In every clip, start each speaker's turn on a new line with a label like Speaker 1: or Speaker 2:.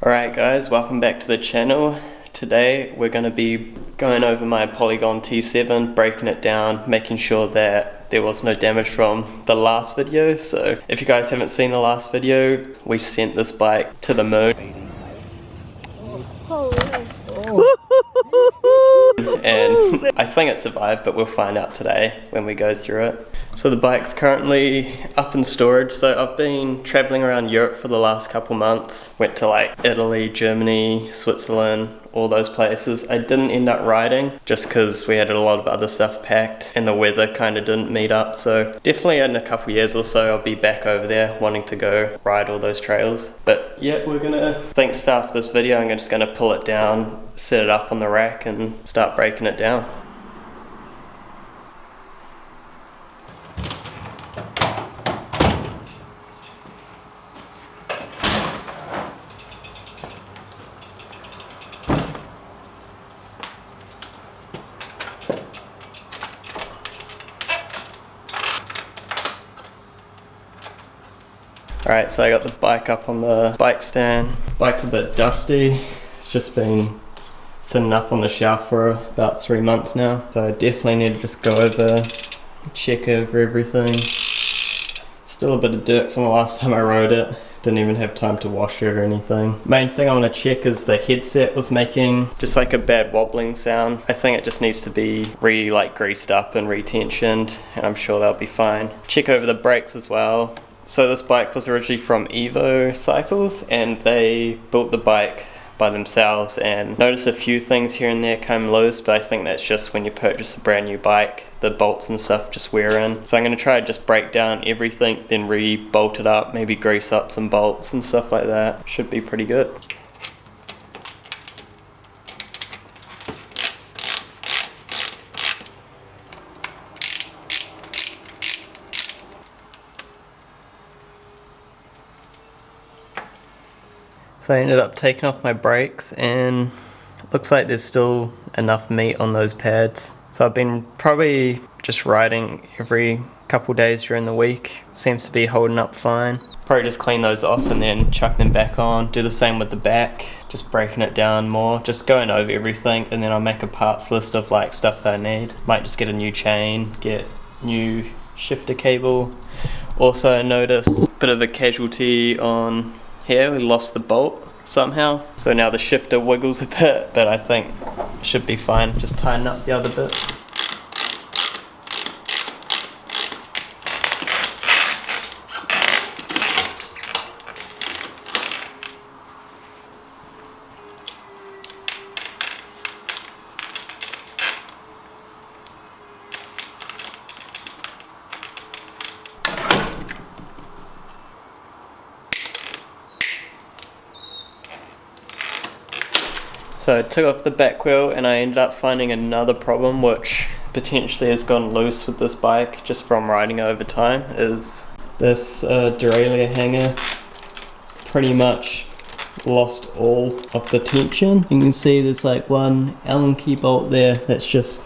Speaker 1: Alright guys, welcome back to the channel. Today we're going to be going over my Polygon T7, breaking it down, making sure that there was no damage from the last video. So if you guys haven't seen the last video, we sent this bike to the moon. And I think it survived, but we'll find out today when we go through it. So the bike's currently up in storage. So I've been traveling around Europe for the last couple months. Went to like Italy, Germany, Switzerland, all those places. I didn't end up riding just because we had a lot of other stuff packed and the weather kind of didn't meet up. So definitely in a couple years or so I'll be back over there wanting to go ride all those trails. But yeah, we're gonna, I think start this video, I'm just gonna pull it down, set it up on the rack and start breaking it down. Alright, so I got the bike up on the bike stand. Bike's a bit dusty. It's just been sitting up on the shelf for about 3 months now. So I definitely need to just go over, check over everything. Still a bit of dirt from the last time I rode it. Didn't even have time to wash it or anything. Main thing I want to check is the headset was making just like a bad wobbling sound. I think it just needs to be greased up and retensioned, and I'm sure that'll be fine. Check over the brakes as well. So this bike was originally from Evo Cycles and they built the bike by themselves, and noticed a few things here and there come loose, but I think that's just when you purchase a brand new bike, the bolts and stuff just wear in. So I'm going to try to just break down everything, then re-bolt it up, maybe grease up some bolts and stuff like that. Should be pretty good. So I ended up taking off my brakes and it looks like there's still enough meat on those pads. So I've been probably just riding every couple days during the week. Seems to be holding up fine. Probably just clean those off and then chuck them back on. Do the same with the back, just breaking it down more. Just going over everything, and then I'll make a parts list of like stuff that I need. Might just get a new chain, get new shifter cable. Also I noticed a bit of a casualty on here, we lost the bolt somehow, so now the shifter wiggles a bit, but I think it should be fine. Just tighten up the other bits. So I took off the back wheel and I ended up finding another problem which potentially has gone loose with this bike just from riding over time, is this derailleur hanger. It's pretty much lost all of the tension. You can see there's like one Allen key bolt there that's just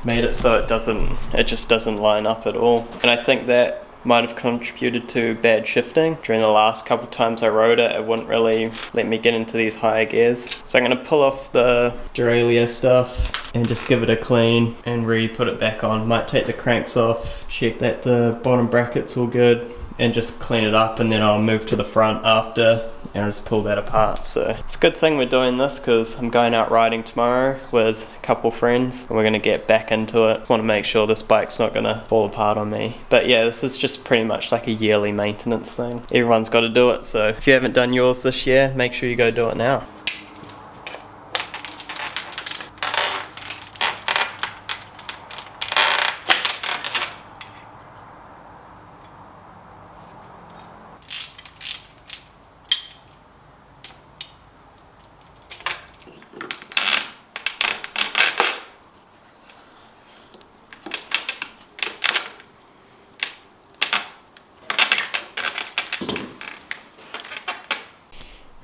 Speaker 1: made it so it just doesn't line up at all. And I think that might have contributed to bad shifting. During the last couple times I rode it, it wouldn't really let me get into these higher gears. So I'm going to pull off the derailleur stuff and just give it a clean and re-put it back on. Might take the cranks off, check that the bottom bracket's all good, and just clean it up, and then I'll move to the front after and I'll just pull that apart. So it's a good thing we're doing this because I'm going out riding tomorrow with a couple friends and we're going to get back into it. Want to make sure this bike's not going to fall apart on me. But yeah, this is just pretty much like a yearly maintenance thing. Everyone's got to do it, so if you haven't done yours this year, make sure you go do it now.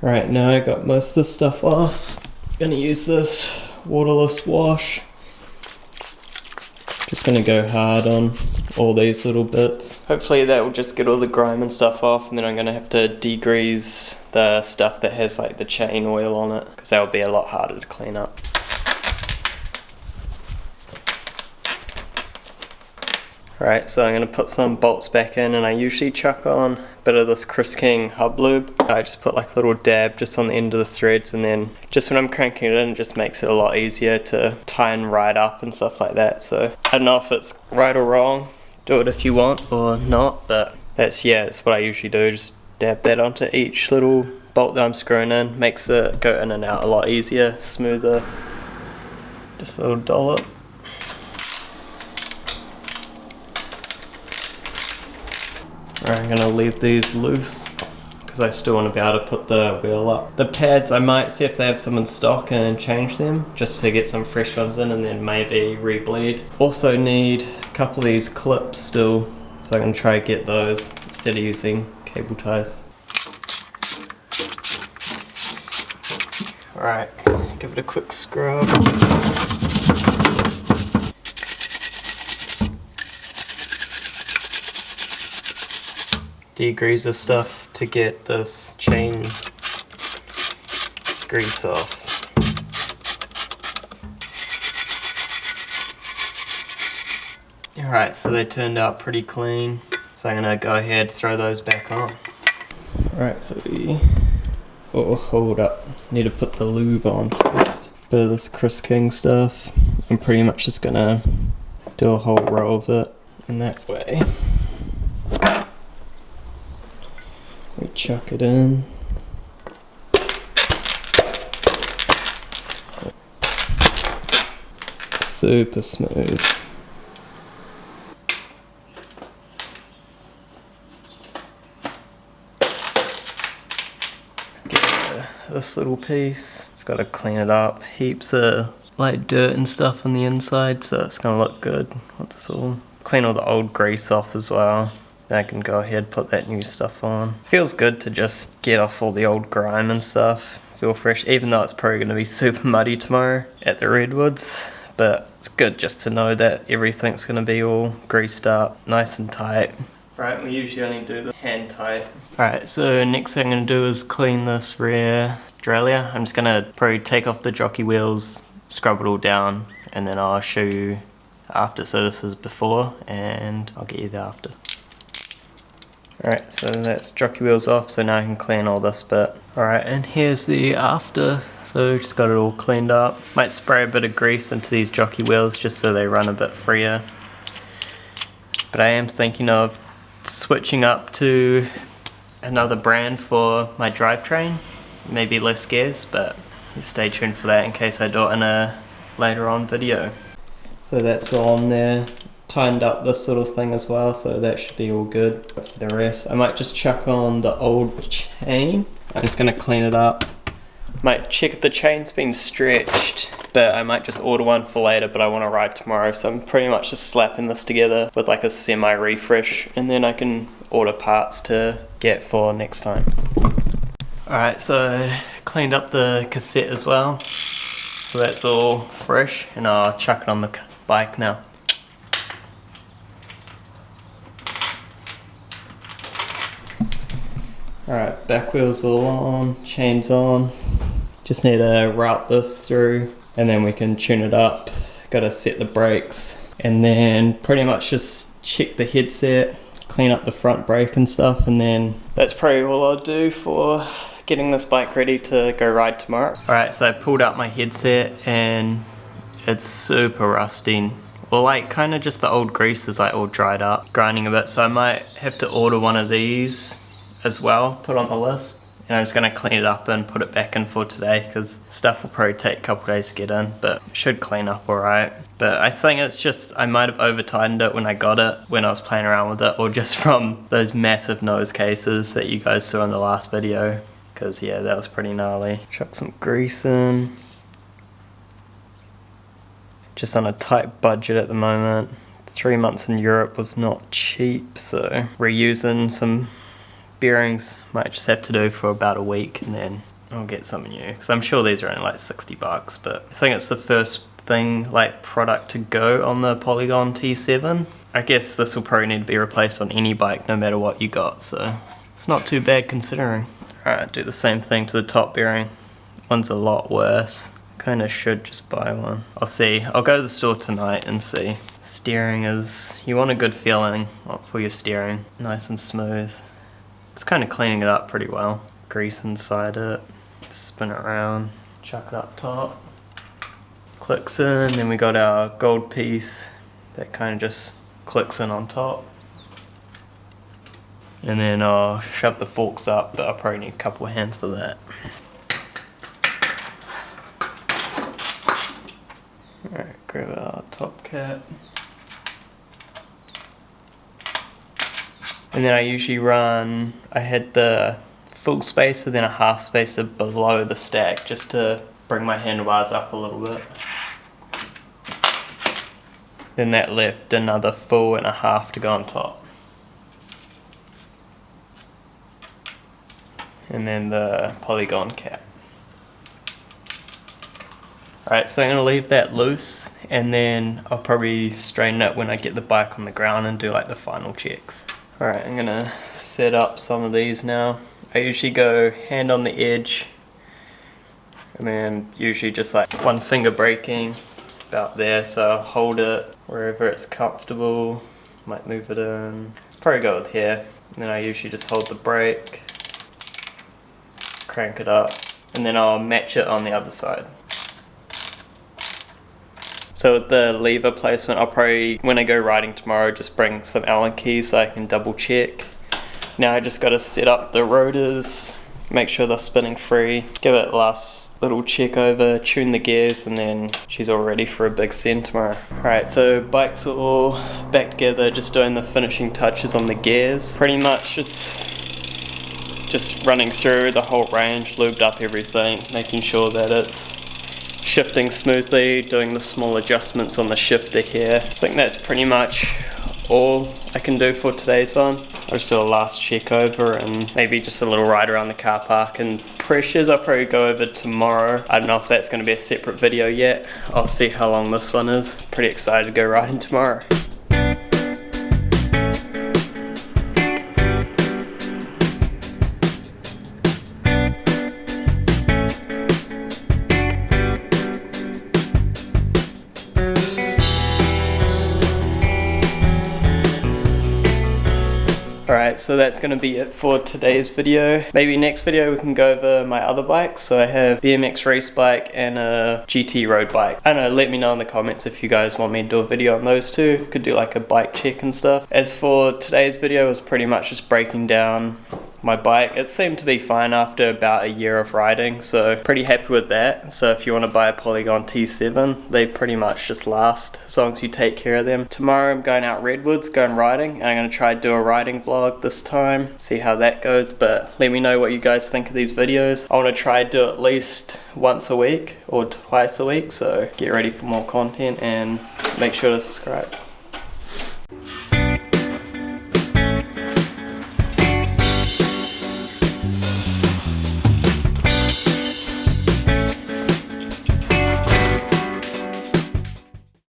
Speaker 1: Right, now I got most of the stuff off. Gonna use this waterless wash. Just gonna go hard on all these little bits. Hopefully that will just get all the grime and stuff off, and then I'm going to have to degrease the stuff that has like the chain oil on it, because that will be a lot harder to clean up. Alright, so I'm going to put some bolts back in, and I usually chuck on a bit of this Chris King hub lube. I just put like a little dab just on the end of the threads, and then just when I'm cranking it in, it just makes it a lot easier to tie and ride up and stuff like that. So I don't know if it's right or wrong, do it if you want or not, but that's what I usually do, just dab that onto each little bolt that I'm screwing in. Makes it go in and out a lot easier, smoother. Just a little dollop. Alright, I'm going to leave these loose because I still want to be able to put the wheel up. The pads, I might see if they have some in stock and change them just to get some fresh ones in, and then maybe re-bleed. Also need a couple of these clips still, so I'm going to try to get those instead of using cable ties. Alright, give it a quick scrub. Degrease the stuff to get this chain grease off. Alright, so they turned out pretty clean, so I'm gonna go ahead throw those back on. Alright, so hold up, need to put the lube on first. Bit of this Chris King stuff. I'm pretty much just gonna do a whole row of it in that way. We chuck it in. Super smooth. Get this little piece. Just gotta clean it up. Heaps of like dirt and stuff on the inside, so it's gonna look good once it's all. Clean all the old grease off as well. Then I can go ahead and put that new stuff on. Feels good to just get off all the old grime and stuff. Feel fresh, even though it's probably going to be super muddy tomorrow at the redwoods. But it's good just to know that everything's going to be all greased up, nice and tight. Right, we usually only do the hand tight. Alright, so next thing I'm going to do is clean this rear derailleur. I'm just going to probably take off the jockey wheels, scrub it all down, and then I'll show you after. So this is before, and I'll get you the after. Alright, so that's jockey wheels off, so now I can clean all this bit. Alright, and here's the after. So just got it all cleaned up. Might spray a bit of grease into these jockey wheels just so they run a bit freer. But I am thinking of switching up to another brand for my drivetrain. Maybe less gas, but stay tuned for that in case I do it in a later on video. So that's all on there. Tightened up this little thing as well, so that should be all good. But for the rest, I might just chuck on the old chain. I'm just going to clean it up. Might check if the chain's been stretched, but I might just order one for later, but I want to ride tomorrow, so I'm pretty much just slapping this together with like a semi-refresh, and then I can order parts to get for next time. Alright, so cleaned up the cassette as well, so that's all fresh, and I'll chuck it on the bike now. Alright, back wheels all on, chains on. Just need to route this through and then we can tune it up. Gotta set the brakes and then pretty much just check the headset, clean up the front brake and stuff, and then that's probably all I'll do for getting this bike ready to go ride tomorrow. Alright, so I pulled out my headset and it's super rusty. Well, like kind of just the old grease is like all dried up, grinding a bit, so I might have to order one of these as well, put on the list, and I'm just going to clean it up and put it back in for today because stuff will probably take a couple days to get in, but it should clean up alright. But I think it's just I might have over tightened it when I got it, when I was playing around with it, or just from those massive nose cases that you guys saw in the last video, because yeah, that was pretty gnarly. Chuck some grease in. Just on a tight budget at the moment. 3 months in Europe was not cheap, so reusing some bearings might just have to do for about a week, and then I'll get something new, because I'm sure these are only like $60, but I think it's the first thing, like product to go on the Polygon T7. I guess this will probably need to be replaced on any bike no matter what you got, so it's not too bad considering. Alright, do the same thing to the top bearing. One's a lot worse. Kinda should just buy one. I'll see. I'll go to the store tonight and see. Steering is... you want a good feeling for your steering. Nice and smooth. It's kind of cleaning it up pretty well. Grease inside it. Spin it around. Chuck it up top. Clicks in. Then we got our gold piece. That kind of just clicks in on top. And then I'll shove the forks up, but I'll probably need a couple of hands for that. Alright, grab our top cap. And then I usually run, I had the full spacer, then a half spacer below the stack, just to bring my handlebars up a little bit. Then that left another full and a half to go on top. And then the Polygon cap. Alright, so I'm going to leave that loose, and then I'll probably straighten it when I get the bike on the ground and do like the final checks. Alright, I'm going to set up some of these now. I usually go hand on the edge, and then usually just like one finger braking about there, so I'll hold it wherever it's comfortable. Might move it in. Probably go with here. And then I usually just hold the brake, crank it up, and then I'll match it on the other side. So with the lever placement, I'll probably, when I go riding tomorrow, just bring some Allen keys so I can double check. Now I just got to set up the rotors, make sure they're spinning free, give it last little check over, tune the gears, and then she's all ready for a big send tomorrow. Alright, so bike's all back together, just doing the finishing touches on the gears. Pretty much just running through the whole range, lubed up everything, making sure that it's shifting smoothly, doing the small adjustments on the shifter here. I think that's pretty much all I can do for today's one. I'll just do a last check over and maybe just a little ride around the car park. And pressures I'll probably go over tomorrow. I don't know if that's going to be a separate video yet. I'll see how long this one is. Pretty excited to go riding tomorrow. Alright, so that's going to be it for today's video. Maybe next video we can go over my other bikes. So I have BMX race bike and a GT road bike. I don't know, let me know in the comments if you guys want me to do a video on those two. Could do like a bike check and stuff. As for today's video, it was pretty much just breaking down my bike. It seemed to be fine after about a year of riding, so pretty happy with that. So if you want to buy a Polygon T7, they pretty much just last as long as you take care of them. Tomorrow I'm going out Redwoods, going riding, and I'm going to try to do a riding vlog this time, see how that goes. But let me know what you guys think of these videos. I want to try to do at least once a week or twice a week, so get ready for more content and make sure to subscribe.